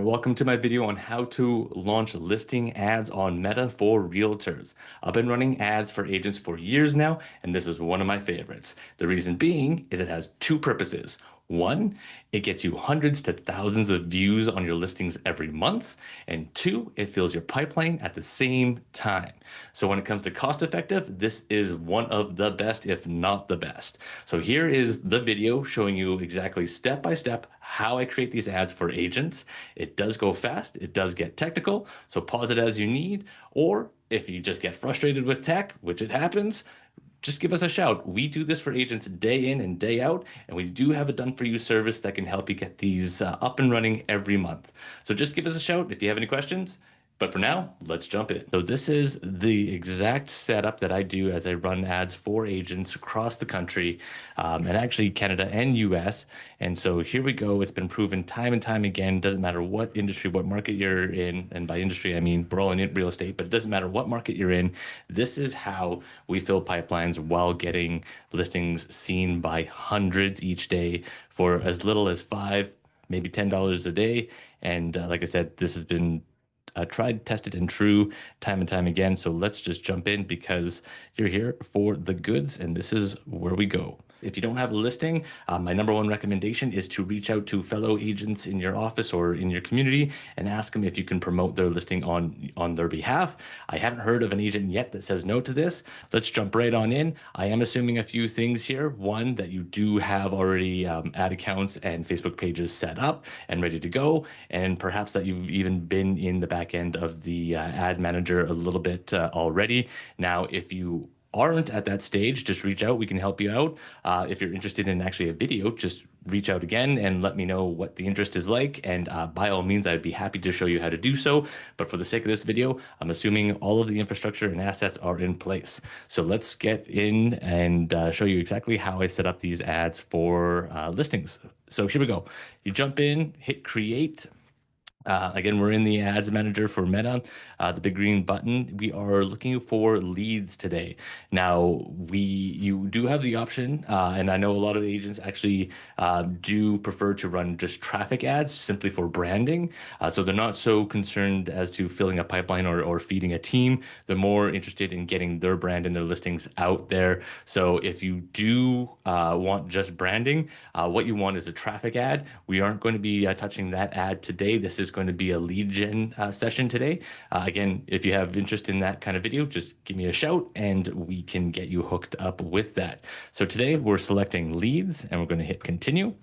Welcome to my video on how to launch listing ads on Meta for realtors. I've been running ads for agents for years now, and this is one of my favorites. The reason being is it has two purposes. One, it gets you hundreds to thousands of views on your listings every month. And two, it fills your pipeline at the same time. So when it comes to cost effective, this is one of the best, if not the best. So here is the video showing you exactly step by step how I create these ads for agents. It does go fast. It does get technical. So pause it as you need. Or if you just get frustrated with tech, which it happens, just give us a shout. We do this for agents day in and day out, and we do have a done for you service that can help you get these up and running every month. So just give us a shout if you have any questions. But for now, let's jump in. So this is the exact setup that I do as I run ads for agents across the country, and actually Canada and US. And so here we go. It's been proven time and time again. Doesn't matter what industry, what market you're in. And by industry, I mean we're all in real estate, but it doesn't matter what market you're in. This is how we fill pipelines while getting listings seen by hundreds each day for as little as $5, maybe $10 a day. And like I said, this has been tried, tested, and true time and time again. So let's just jump in because you're here for the goods, and this is where we go. If you don't have a listing, my number one recommendation is to reach out to fellow agents in your office or in your community and ask them if you can promote their listing on their behalf. I haven't heard of an agent yet that says no to this. Let's jump right on in. I am assuming a few things here. One, that you do have already ad accounts and Facebook pages set up and ready to go, and perhaps that you've even been in the back end of the ad manager a little bit already. Now, if you aren't at that stage, just reach out. We can help you out. If you're interested in actually a video, just reach out again and let me know what the interest is like. And by all means, I'd be happy to show you how to do so. But for the sake of this video, I'm assuming all of the infrastructure and assets are in place. So let's get in and show you exactly how I set up these ads for listings. So here we go. You jump in, hit create. Again, we're in the ads manager for Meta, the big green button. We are looking for leads today. Now, you do have the option, and I know a lot of agents actually do prefer to run just traffic ads simply for branding. So they're not so concerned as to filling a pipeline or feeding a team. They're more interested in getting their brand and their listings out there. So if you do want just branding, what you want is a traffic ad. We aren't going to be touching that ad today. This is going to be a lead gen session today. Again, if you have interest in that kind of video, just give me a shout and we can get you hooked up with that. So today we're selecting leads and we're going to hit continue.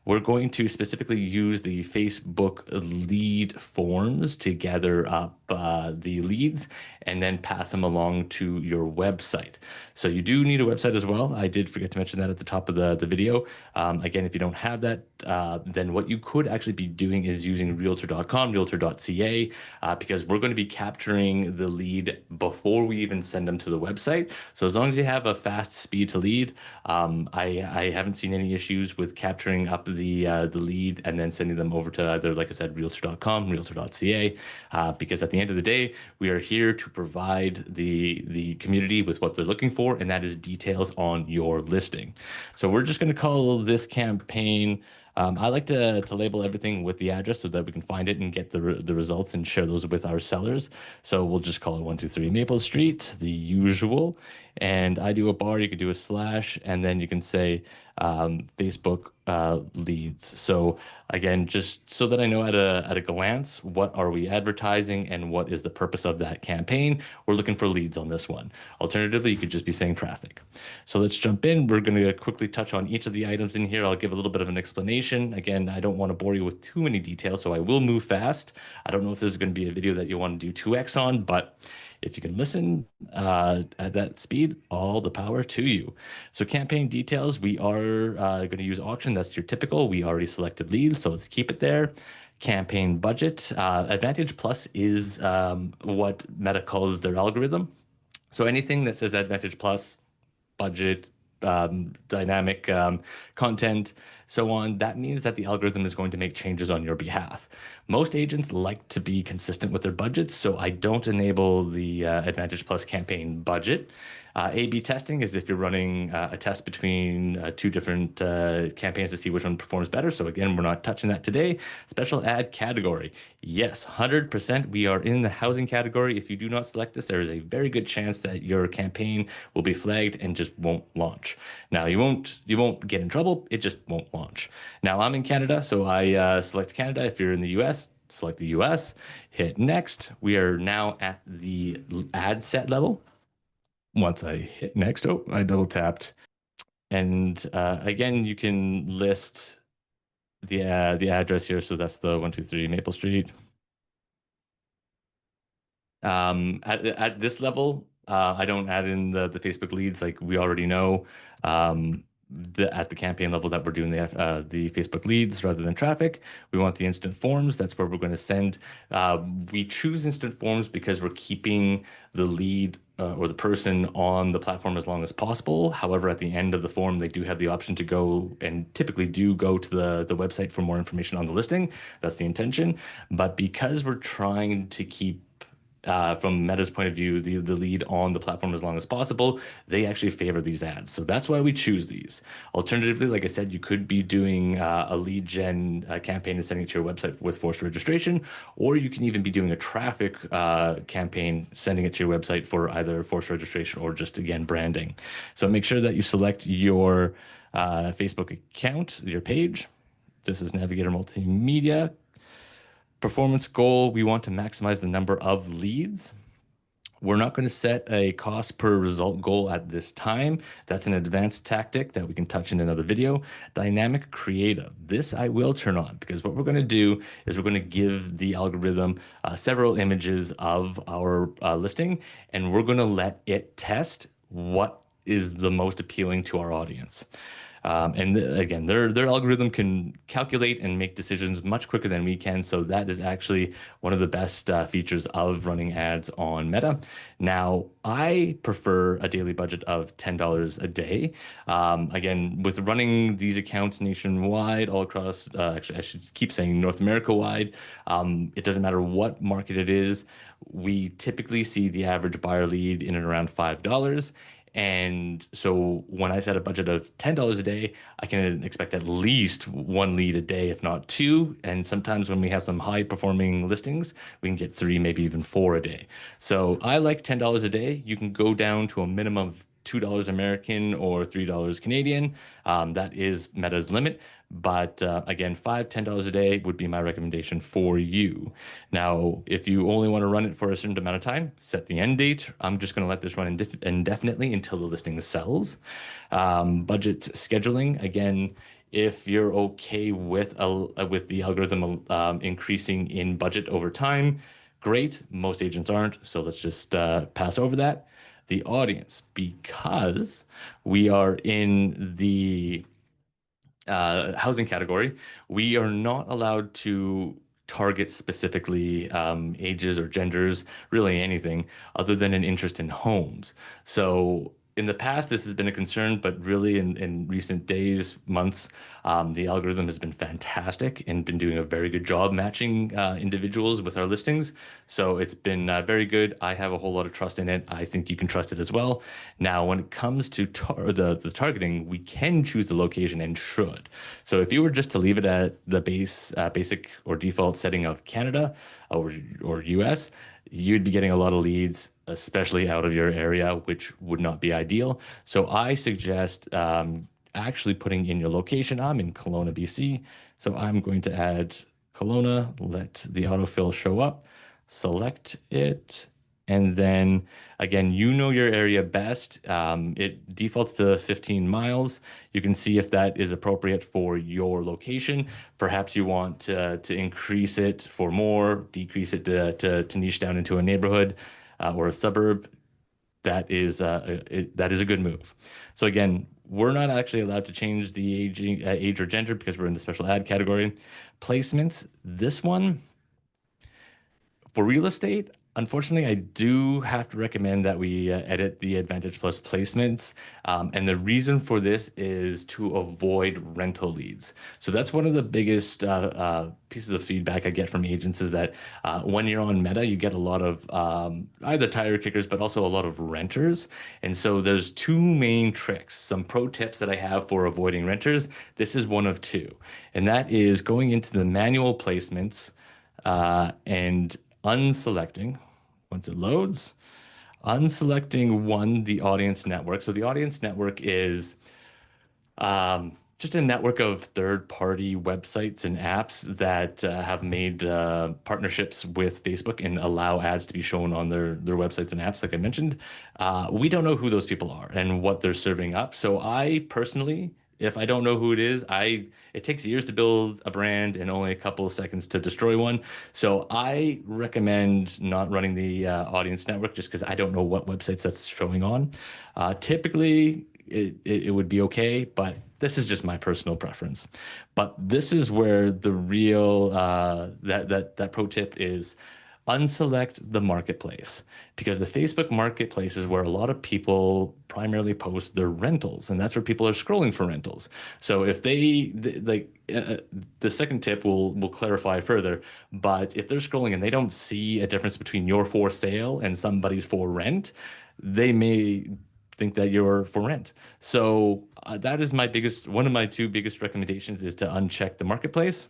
We're going to specifically use the Facebook lead forms to gather up the leads and then pass them along to your website. So you do need a website as well. I did forget to mention that at the top of the video. Again, if you don't have that, then what you could actually be doing is using realtor.com, realtor.ca, because we're going to be capturing the lead before we even send them to the website. So as long as you have a fast speed to lead, I haven't seen any issues with capturing up the lead and then sending them over to either, like I said, realtor.com, realtor.ca, because at the end of the day, we are here to provide the community with what they're looking for, and that is details on your listing. So we're just going to call this campaign. I like to label everything with the address so that we can find it and get the results and share those with our sellers. So we'll just call it 123 Maple Street, the usual. And I do a bar, you could do a slash, and then you can say Facebook leads. So again, just so that I know at a glance, what are we advertising and what is the purpose of that campaign? We're looking for leads on this one. Alternatively, you could just be saying traffic. So let's jump in. We're going to quickly touch on each of the items in here. I'll give a little bit of an explanation. Again, I don't want to bore you with too many details, so I will move fast. I don't know if this is going to be a video that you want to do 2x on, but if you can listen at that speed, all the power to you. So campaign details, we are going to use auction. That's your typical. We already selected lead, so let's keep it there. Campaign budget. Advantage Plus is what Meta calls their algorithm. So anything that says Advantage Plus, budget, dynamic content, so on, that means that the algorithm is going to make changes on your behalf. Most agents like to be consistent with their budgets, so I don't enable the Advantage Plus campaign budget. A/B testing is if you're running a test between two different campaigns to see which one performs better. So again, we're not touching that today. Special ad category. Yes, 100% we are in the housing category. If you do not select this, there is a very good chance that your campaign will be flagged and just won't launch. Now you won't get in trouble. It just won't launch. Now I'm in Canada, so I select Canada. If you're in the US, select the US, hit next. We are now at the ad set level. Once I hit next, oh, I double tapped. And again, you can list the address here. So that's the 123 Maple Street. At this level, I don't add in the Facebook leads like we already know. At the campaign level that we're doing the Facebook leads rather than traffic. We want the instant forms. That's where we're going to send. We choose instant forms because we're keeping the lead or the person on the platform as long as possible. However, at the end of the form, they do have the option to go and typically do go to the website for more information on the listing. That's the intention. But because we're trying to keep from Meta's point of view, the lead on the platform as long as possible, they actually favor these ads. So that's why we choose these. Alternatively, like I said, you could be doing a lead gen campaign and sending it to your website with forced registration, or you can even be doing a traffic campaign, sending it to your website for either forced registration or just, again, branding. So make sure that you select your Facebook account, your page. This is Navigator Multimedia. Performance goal, we want to maximize the number of leads. We're not going to set a cost per result goal at this time. That's an advanced tactic that we can touch in another video. Dynamic creative. This I will turn on because what we're going to do is we're going to give the algorithm several images of our listing, and we're going to let it test what is the most appealing to our audience. Again, their algorithm can calculate and make decisions much quicker than we can. So that is actually one of the best features of running ads on Meta. Now, I prefer a daily budget of $10 a day. Again, with running these accounts nationwide, all across, actually, I should keep saying North America wide, it doesn't matter what market it is. We typically see the average buyer lead in and around $5. And so when I set a budget of $10 a day, I can expect at least one lead a day, if not two. And sometimes when we have some high performing listings, we can get three, maybe even four a day. So I like $10 a day. You can go down to a minimum of $2 American or $3 Canadian. That is Meta's limit. But again, $10 a day would be my recommendation for you. Now, if you only want to run it for a certain amount of time, set the end date. I'm just going to let this run indefinitely until the listing sells. Budget scheduling, again, if you're okay with the algorithm increasing in budget over time, great. Most agents aren't, so let's just pass over that. The audience, because we are in the housing category, we are not allowed to target specifically ages or genders, really anything other than an interest in homes. So in the past, this has been a concern, but really in recent days, months, the algorithm has been fantastic and been doing a very good job matching individuals with our listings. So it's been very good. I have a whole lot of trust in it. I think you can trust it as well. Now, when it comes to the targeting, we can choose the location and should. So if you were just to leave it at the basic or default setting of Canada or US, you'd be getting a lot of leads, especially out of your area, which would not be ideal. So I suggest actually putting in your location. I'm in Kelowna, BC. So I'm going to add Kelowna, let the autofill show up, select it. And then again, you know your area best. It defaults to 15 miles. You can see if that is appropriate for your location. Perhaps you want to increase it for more, decrease it to niche down into a neighborhood or a suburb. That is a good move. So again, we're not actually allowed to change the age or gender because we're in the special ad category. Placements, this one, for real estate, Unfortunately, I do have to recommend that we edit the Advantage Plus placements. And the reason for this is to avoid rental leads. So that's one of the biggest pieces of feedback I get from agents is that when you're on Meta, you get a lot of either tire kickers, but also a lot of renters. And so there's two main tricks, some pro tips that I have for avoiding renters. This is one of two, and that is going into the manual placements and unselecting once it loads, unselecting one, the audience network. So the audience network is just a network of third-party websites and apps that have made partnerships with Facebook and allow ads to be shown on their websites and apps, like I mentioned. We don't know who those people are and what they're serving up. So I personally, if I don't know who it is, it takes years to build a brand and only a couple of seconds to destroy one. So I recommend not running the audience network just because I don't know what websites that's showing on. Typically, it would be okay, but this is just my personal preference. But this is where the real that pro tip is unselect the marketplace because the Facebook marketplace is where a lot of people primarily post their rentals, and that's where people are scrolling for rentals. So if the second tip will clarify further, but if they're scrolling and they don't see a difference between your for sale and somebody's for rent, they may think that you're for rent. So that is one of my two biggest recommendations is to uncheck the marketplace.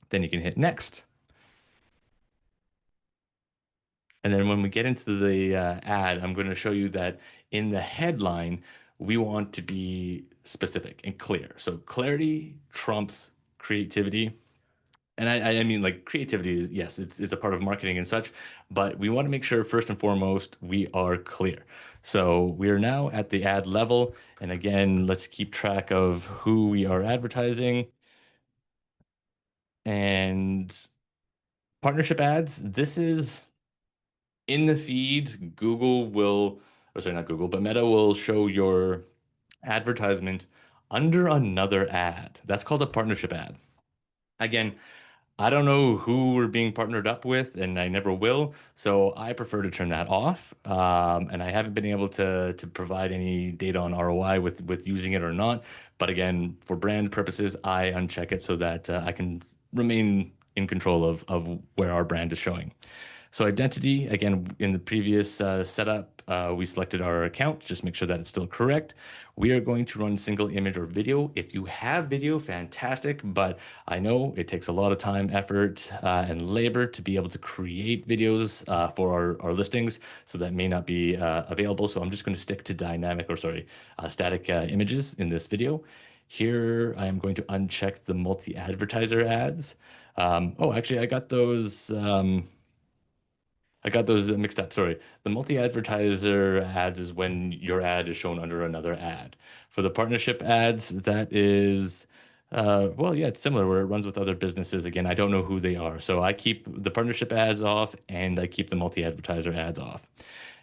Then you can hit next. And then when we get into the ad, I'm going to show you that in the headline, we want to be specific and clear. So clarity trumps creativity. And I mean, like creativity is, yes, it's a part of marketing and such, but we want to make sure first and foremost, we are clear. So we are now at the ad level. And again, let's keep track of who we are advertising and partnership ads. This is in the feed. Or sorry, not Google, but Meta will show your advertisement under another ad. That's called a partnership ad. Again, I don't know who we're being partnered up with, and I never will. So I prefer to turn that off. And I haven't been able to provide any data on ROI with using it or not. But again, for brand purposes, I uncheck it so that I can remain in control of where our brand is showing. So identity, again, in the previous setup, we selected our account. Just make sure that it's still correct. We are going to run single image or video. If you have video, fantastic. But I know it takes a lot of time, effort, and labor to be able to create videos for our listings. So that may not be available. So I'm just going to stick to static images in this video. Here, I am going to uncheck the multi-advertiser ads. Oh, actually, I got those mixed up. Sorry. The multi-advertiser ads is when your ad is shown under another ad. For the partnership ads, that is, well, yeah, it's similar where it runs with other businesses. Again, I don't know who they are. So I keep the partnership ads off and I keep the multi-advertiser ads off.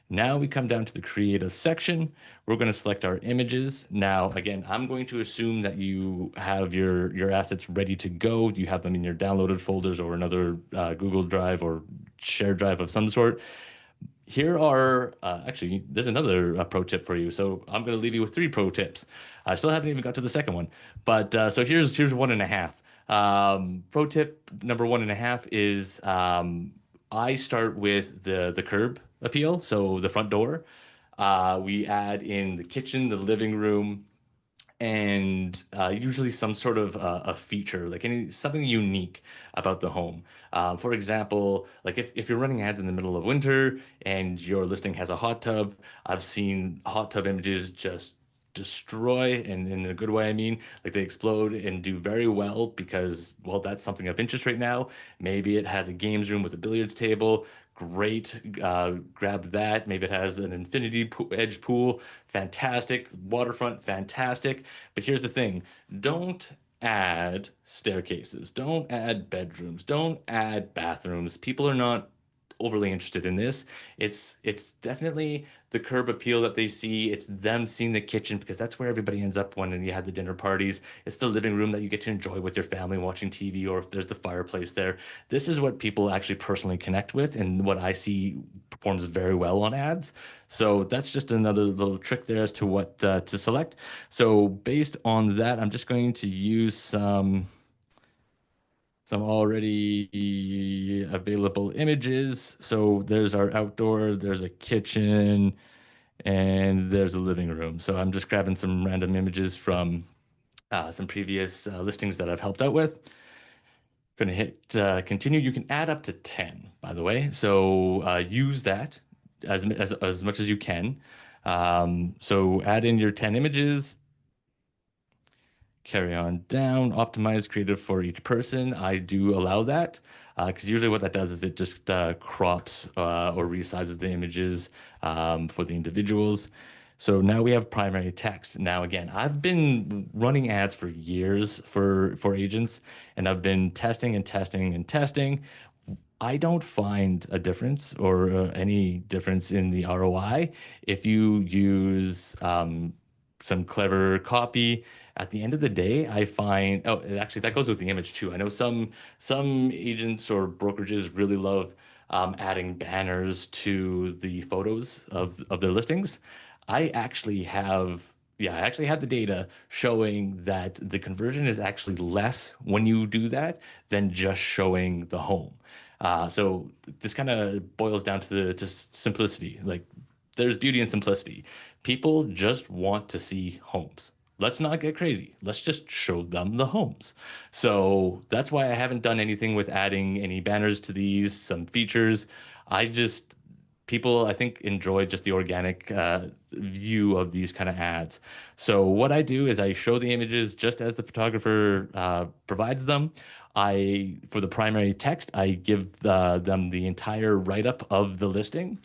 Now we come down to the creative section. We're going to select our images. Now, again, I'm going to assume that you have your assets ready to go. You have them in your downloaded folders or another Google Drive or shared drive of some sort. Here are actually, there's another pro tip for you. So I'm going to leave you with three pro tips. I still haven't even got to the second one, but so here's one and a half. Pro tip number one and a half is I start with the curb appeal, so the front door. We add in the kitchen, the living room, and usually some sort of a feature, like something unique about the home. For example, like if you're running ads in the middle of winter and your listing has a hot tub, I've seen hot tub images just destroy, and in a good way, I mean, like they explode and do very well because, well, that's something of interest right now. Maybe it has a games room with a billiards table. Great, grab that. Maybe it has an edge pool. Fantastic. Waterfront, fantastic. But here's the thing, don't add staircases, don't add bedrooms, don't add bathrooms. People are not overly interested in this. It's definitely the curb appeal that they see. It's them seeing the kitchen because that's where everybody ends up when you have the dinner parties. It's the living room that you get to enjoy with your family watching TV, or if there's the fireplace there. This is what people actually personally connect with, and what I see performs very well on ads. So that's just another little trick there as to what to select. So based on that, I'm just going to use some already available images. So there's our outdoor, there's a kitchen, and there's a living room. So I'm just grabbing some random images from some previous listings that I've helped out with. Going to hit continue. You can add up to 10, by the way. So use that as much as you can. So add in your 10 images, carry on down, optimize creative for each person. I do allow that because usually what that does is it just crops or resizes the images for the individuals. So now we have primary text. Now again, I've been running ads for years for agents, and I've been testing and testing and testing. I don't find a difference or any difference in the ROI if you use some clever copy. At the end of the day, I find, oh, actually that goes with the image too. I know some agents or brokerages really love adding banners to the photos of their listings. I actually have, yeah, I actually have the data showing that the conversion is actually less when you do that than just showing the home. So this kind of boils down to to simplicity. Like there's beauty in simplicity. People just want to see homes. Let's not get crazy. Let's just show them the homes. So that's why I haven't done anything with adding any banners to these, some features. I just people I think enjoy just the organic view of these kind of ads. So what I do is I show the images just as the photographer provides them. I for the primary text, I give them the entire write-up of the listing.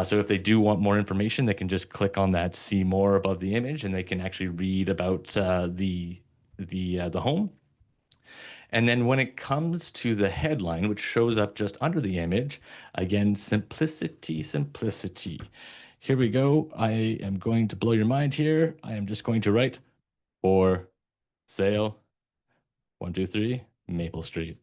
So if they do want more information, they can just click on that "See More" above the image, and they can actually read about the home. And then when it comes to the headline, which shows up just under the image, again, simplicity, simplicity. Here we go. I am going to blow your mind here. I am just going to write for sale 123 Maple Street.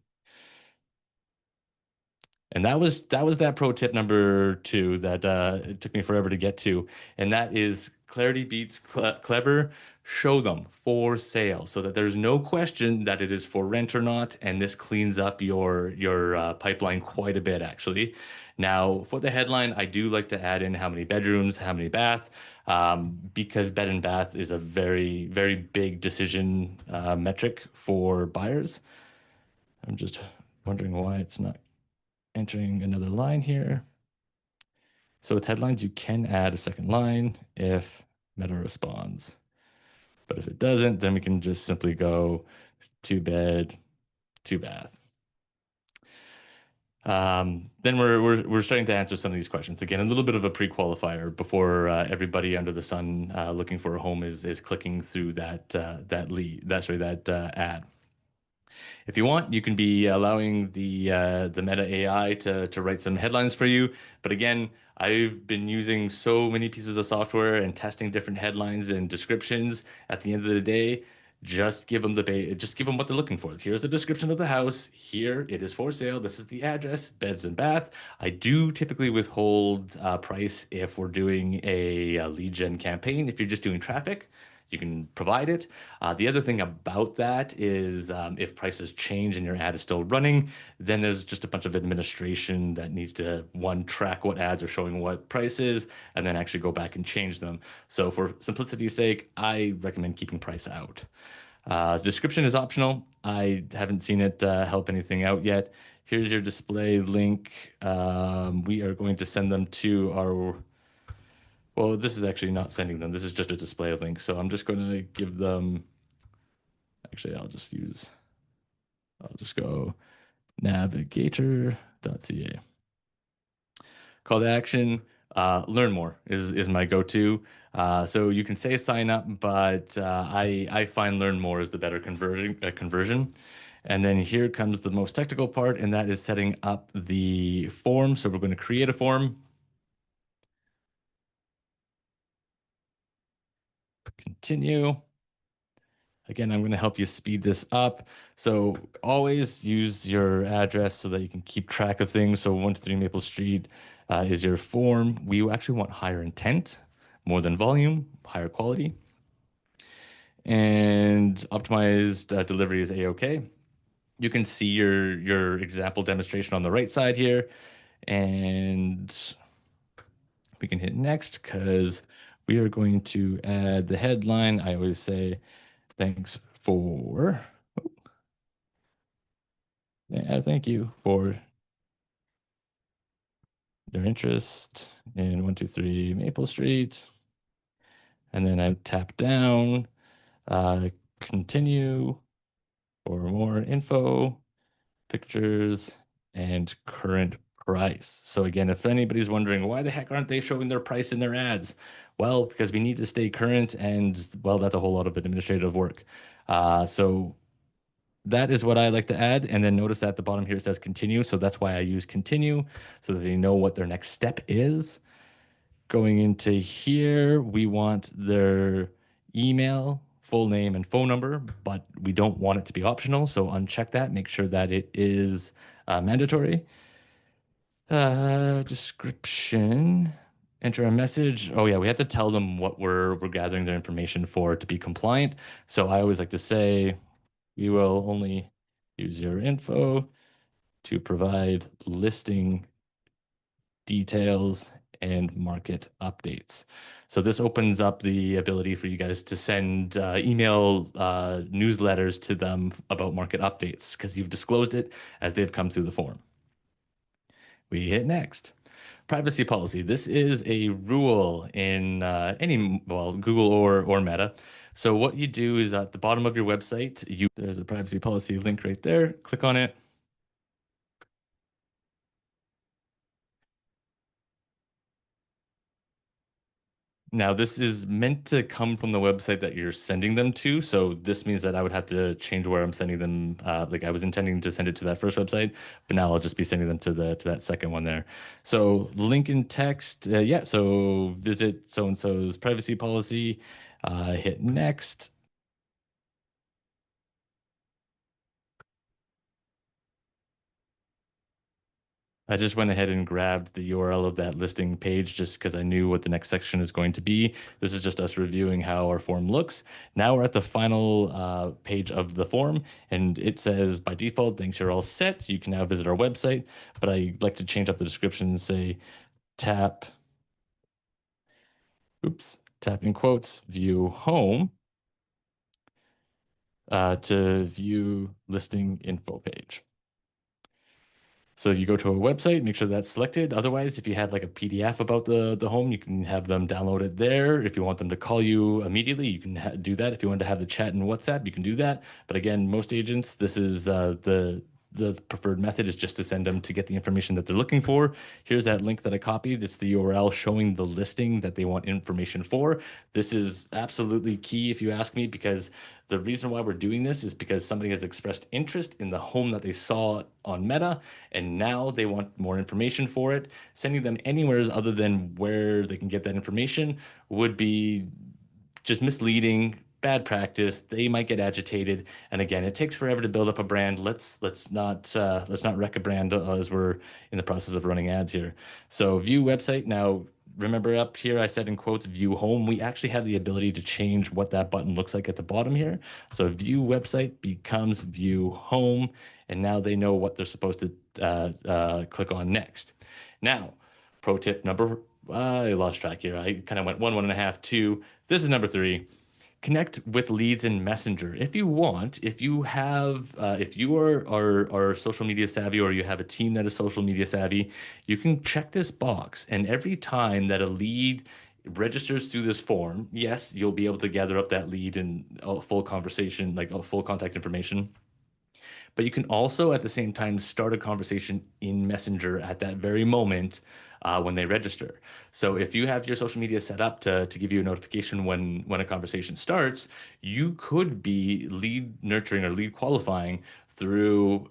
And that was that pro tip number two that it took me forever to get to, and that is clarity beats clever. Show them for sale so that there's no question that it is for rent or not, and this cleans up your pipeline quite a bit actually. Now for the headline, I do like to add in how many bedrooms, how many bath, because bed and bath is a very big decision metric for buyers. I'm just wondering why it's not entering another line here. So with headlines, you can add a second line if Meta responds. But if it doesn't, then we can just simply go two bed, two bath. Then we're starting to answer some of these questions. Again, a little bit of a pre-qualifier before everybody under the sun looking for a home is clicking through that lead that sorry that ad. If you want, you can be allowing the Meta AI to write some headlines for you. But again, I've been using so many pieces of software and testing different headlines and descriptions. At the end of the day, just give them what they're looking for. Here's the description of the house. Here it is for sale. This is the address, beds and bath. I do typically withhold price if we're doing a lead gen campaign. If you're just doing traffic, you can provide it. The other thing about that is if prices change and your ad is still running, then there's just a bunch of administration that needs to, one, track what ads are showing what prices, and then actually go back and change them. So for simplicity's sake, I recommend keeping price out. Description is optional. I haven't seen it help anything out yet. Here's your display link. We are going to send them to our well, this is actually not sending them. This is just a display link. So I'm just going to give them, actually, I'll just go navigator.ca. Call to action, learn more is my go-to. So you can say sign up, but I find learn more is the better conversion. And then here comes the most technical part, and that is setting up the form. So we're going to create a form, continue. Again, I'm going to help you speed this up. So always use your address so that you can keep track of things. So 123 Maple Street is your form. We actually want higher intent, more than volume, higher quality, and optimized delivery is A-OK. You can see your example demonstration on the right side here, and we can hit next because we are going to add the headline. I always say, thanks for, thank you for your interest in 123 Maple Street. And then I tap down, uh, continue for more info, pictures, and current price. So again, if anybody's wondering why the heck aren't they showing their price in their ads? Well, because we need to stay current, and well, that's a whole lot of administrative work. So that is what I like to add. And then notice that at the bottom here it says continue. So that's why I use continue so that they know what their next step is. Going into here, we want their email, full name, and phone number, but we don't want it to be optional. So uncheck that. Make sure that it is mandatory. Description. Enter a message. Oh yeah, we have to tell them what we're gathering their information for to be compliant. So I always like to say, we will only use your info to provide listing details and market updates. So this opens up the ability for you guys to send email newsletters to them about market updates because you've disclosed it as they've come through the form. We hit next. Privacy policy. This is a rule in any, well, Google or Meta. So what you do is at the bottom of your website, there's a privacy policy link right there. Click on it. Now, this is meant to come from the website that you're sending them to. So this means that I would have to change where I'm sending them. Like I was intending to send it to that first website, but now I'll just be sending them to that second one there. So link in text. Yeah. So visit so and so's privacy policy. Hit next. I just went ahead and grabbed the URL of that listing page just because I knew what the next section is going to be. This is just us reviewing how our form looks. Now we're at the final page of the form, and it says by default, thanks, you're all set. You can now visit our website, but I like to change up the description and say tap, tap in quotes, view home to view listing info page. So you go to a website, make sure that's selected. Otherwise, if you had like a PDF about the home, you can have them download it there. If you want them to call you immediately, you can do that. If you want to have the chat in WhatsApp, you can do that. But again, most agents, this is the preferred method is just to send them to get the information that they're looking for. Here's that link that I copied. It's the URL showing the listing that they want information for. This is absolutely key if you ask me, because the reason why we're doing this is because somebody has expressed interest in the home that they saw on Meta, and now they want more information for it. Sending them anywhere other than where they can get that information would be just misleading, bad practice. They might get agitated, and again, it takes forever to build up a brand. Let's not wreck a brand as we're in the process of running ads here. So view website. Now remember up here I said in quotes view home. We actually have the ability to change what that button looks like at the bottom here. So view website becomes view home, and now they know what they're supposed to click on next. Now, pro tip number, I lost track here. I kind of went one and a half, two. This is number three. Connect with leads in Messenger. If you want, if you have, if you are social media savvy, or you have a team that is social media savvy, you can check this box. And every time that a lead registers through this form, yes, you'll be able to gather up that lead and a full conversation, like a full contact information. But you can also at the same time start a conversation in Messenger at that very moment when they register. So if you have your social media set up to give you a notification when a conversation starts, you could be lead nurturing or lead qualifying through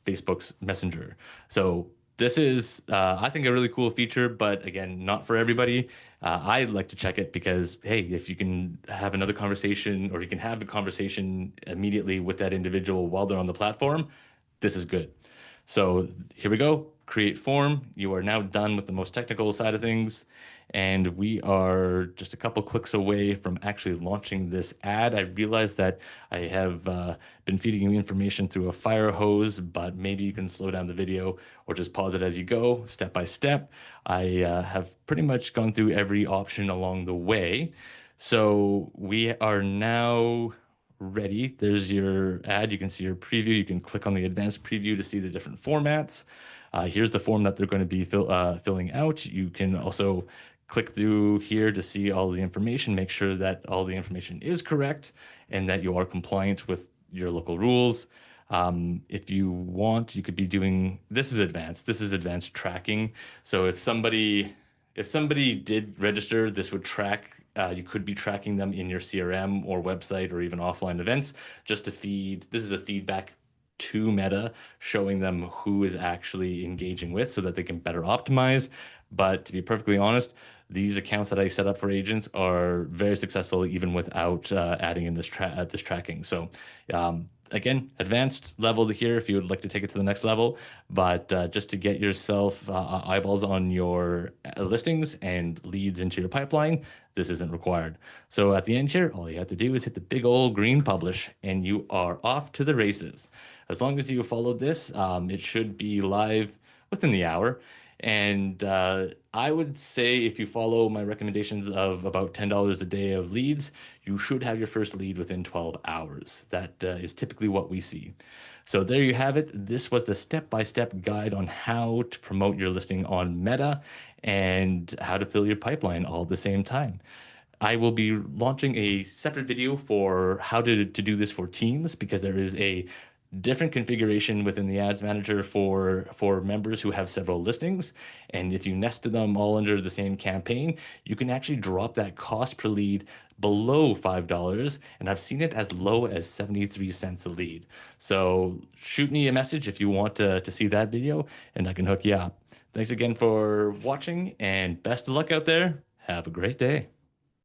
Facebook's Messenger. So this is, I think, a really cool feature, but again, not for everybody. I'd like to check it because, hey, if you can have another conversation or you can have the conversation immediately with that individual while they're on the platform, this is good. So here we go. Create form. You are now done with the most technical side of things. And we are just a couple clicks away from actually launching this ad. I realize that I have been feeding you information through a fire hose, but maybe you can slow down the video or just pause it as you go, step by step. I have pretty much gone through every option along the way. So we are now ready. There's your ad. You can see your preview. You can click on the advanced preview to see the different formats. Here's the form that they're going to be filling out. You can also click through here to see all the information, make sure that all the information is correct and that you are compliant with your local rules. If you want, you could be doing, this is advanced. This is advanced tracking. So if somebody did register, this would track, you could be tracking them in your CRM or website or even offline events just to feed. This is a feedback to Meta, showing them who is actually engaging with so that they can better optimize. But to be perfectly honest, these accounts that I set up for agents are very successful even without adding in this tracking. So again, advanced level here if you would like to take it to the next level, but just to get yourself eyeballs on your listings and leads into your pipeline, this isn't required. So at the end here, all you have to do is hit the big old green publish and you are off to the races. As long as you follow this, it should be live within the hour. And I would say if you follow my recommendations of about $10 a day of leads, you should have your first lead within 12 hours. That is typically what we see. So there you have it. This was the step-by-step guide on how to promote your listing on Meta and how to fill your pipeline all at the same time. I will be launching a separate video for how to do this for teams because there is a different configuration within the ads manager for members who have several listings. And if you nested them all under the same campaign, you can actually drop that cost per lead below $5. And I've seen it as low as 73 cents a lead. So shoot me a message if you want to see that video and I can hook you up. Thanks again for watching and best of luck out there. Have a great day.